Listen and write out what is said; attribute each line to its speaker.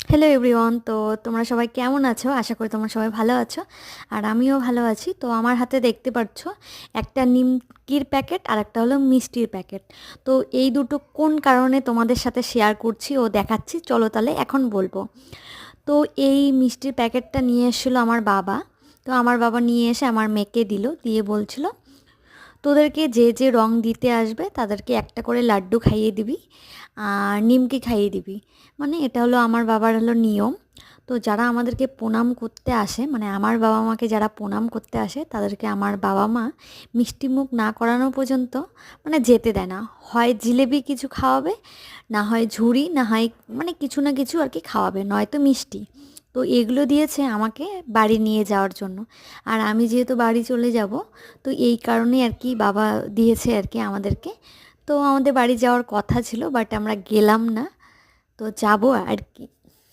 Speaker 1: Hello everyone. তো তোমরা সবাই কেমন আছো? আশা করি তোমরা সবাই ভালো আছো। আর আমিও ভালো আছি। তো আমার হাতে দেখতে পাচ্ছ একটা নিমকির প্যাকেট আর একটা হলো মিষ্টির প্যাকেট। তো এই দুটো কোন কারণে তোমাদের সাথে শেয়ার করছি ও দেখাচ্ছি, চলো তাহলে এখন বলবো। তো এই মিষ্টির প্যাকেটটা নিয়ে এসেছিলো আমার বাবা। তো আমার বাবা নিয়ে এসে আমার মেয়েকে দিল, দিয়ে বলছিল তোদেরকে যে যে রং দিতে আসবে তাদেরকে একটা করে লাড্ডু খাইয়ে দিবি আর নিমকি খাইয়ে দিবি। মানে এটা হলো আমার বাবার হলো নিয়ম। তো যারা আমাদেরকে প্রণাম করতে আসে, মানে আমার বাবা মাকে যারা প্রণাম করতে আসে তাদেরকে আমার বাবা মা মিষ্টি মুখ না করানো পর্যন্ত মানে যেতে দেয় না। হয় জিলেবি কিছু খাওয়াবে, না হয় ঝুড়ি, না হয় মানে কিছু না কিছু আর কি খাওয়াবে, নয়তো মিষ্টি। তো এগুলো দিয়েছে আমাকে বাড়ি নিয়ে যাওয়ার জন্য। আর আমি যেহেতু বাড়ি চলে যাব, তো এই কারণেই আর কি বাবা দিয়েছে আর কি আমাদেরকে। তো আমাদের বাড়ি যাওয়ার কথা ছিল, বাট আমরা গেলাম না। তো যাব আর কি।